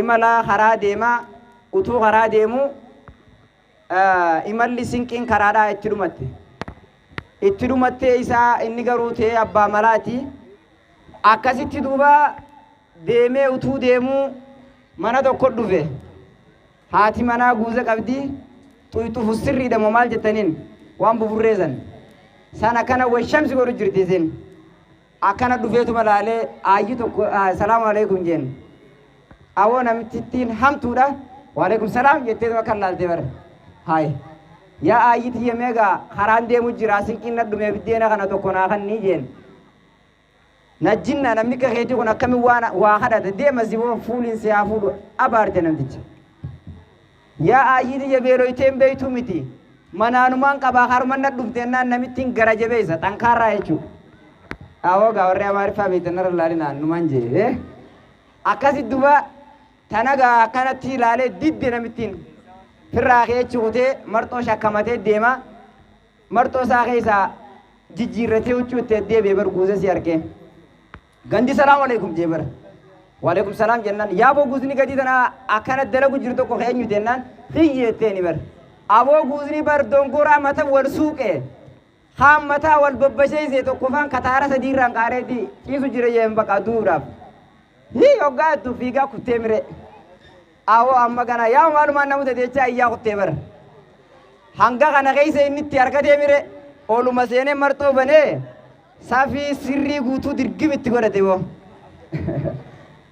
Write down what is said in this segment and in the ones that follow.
imala karaa deemaa utuu karaa deemu imalli sinqiin karaadhaa itti dhumattee isaa inni garuu ta'e abbaa malaati akkasitti duuba deemee utuu deemuu mana tokko dhufe haati manaa guuza qabdi tuyxufu sirriidha moo maal jettaniin waan buburreessan sana kana washamsi godhu jirti isin akkana dhufeetu malaalee aayyi tokko salaamu alaikum jeen awoo namittiin hamtuudha waalaikum salaam jetteetuma kan laalte bara haay yaa aayyiti yemeegaa karaan deemu jira sinqiin na dhume biddeena kana tokko naa kan nii jeen najjinna namni kakeetii kun akkami waa kadhate deema ziboo fuulin si haa fuudhu abaarte namticha yaa aayyiti yebeeloyteen beeytuu miti manaanumaan qabaa harman na dhufteennaan namittiin gara jabeessa xankaarraa jechuudha awoo gawarree amaariffaa beektanarra laalinaan numaan jee akkasi duba tanagaa akkanatti ilaalee didde namittiin firraa kee cuutee marxoo shakkamatee deema marxoo isaa keessaa jijjiirratee huccuuttee deebee barguusa si argee gandi salaamu alaikum jee bara waalaikum salaam jennaan yaaboo guusni gadi tanaa akkana dalagu jiru tokko keenyu jennaan hiyyeetteeni bara aboo guusni bar dongoraa mata wal suuqee haan mataa wal babbasheeyse tokko faan kataara sadiirraan qaareetti ciisu jira yeen baqa duudhaaf hii hoggaattu fiigaa kuttee mire awoo amma kana yaa maalumaan namuta jecha ayyaa kuttee bara hanga kana keeysa inni itti harkatee mire ooluma seenee marxoo banee safii sirrii guutuu dirgim itti godhate boo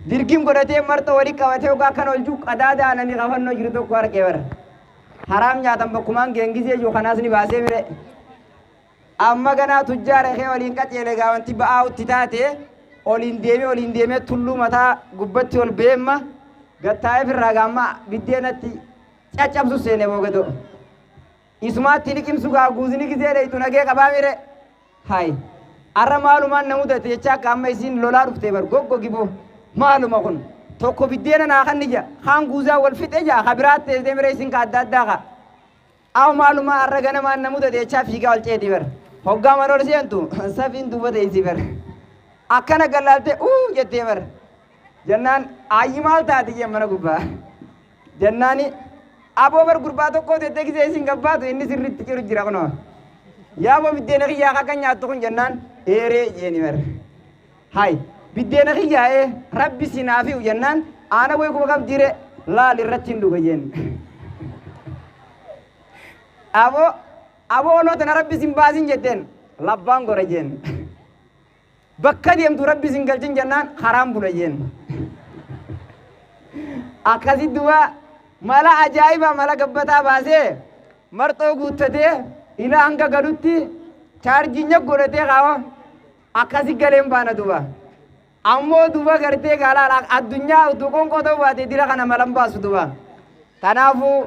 dirgim godhatee marxoo walii qabatee hoggaa kan oljuu qadaada anani qafannoo jiru tokko harkee bara haraam nyaatan bakkumaan geengisee jiru kanaas ni baasee mire amma ganaa tujjaara kee waliin qaceele gaawanti ba'aa utti taate oliin deemee tulluu mataa gubbatti ol beemma gattaa'ee firraa gaamma biddeenatti caccabsu seene boogado isumaatti liqimsu gaa guuzni gisee dheeytu nagee qabaa mire hay arra maalumaan namudate jecha akka amma isiin lolaa dhuftee bar goggogiboo maaluma kun tokko biddeena naa kan nija haan guuzaa wal fixe jaa kabiraat teessee mire isin ka adda addaa ka aw maaluma arra ganamaan namudate jecha fiigaa wal ceeti bar hoggaa manoor seentu safiin duuba teessi bar akkana gallaalte jettee bar jennaan aayyi maal taati jee mana gubbaa jennaani aboo bar gurbaa tokko tettee gisee isin gabbaatu inni sirritti ciru jira kunoo yaaboo biddeena kiyyaa akka nyaattu kun jennaan eeree jeeni bar hay biddeena kiyyaa rabbi sinaafiu jennaan aana boy kuba qabdiire laal irratti hin dhuga jeen aboo olootana rabbi sin baasin jetteen labbaan gora jeen bakka deemtu rabbi sin galchin jennaan haraan bula jeen akkasit duba mala ajaa'iba mala gabbataa baasee marxoo guuttatee ila hanga galutti chaarjinya godhatee qaba akkasi galeen baana duba ammoo duba gartee gaala addunyaa utuu qonkoo ta'uu baate dira kana malan baasu duba kanaafuu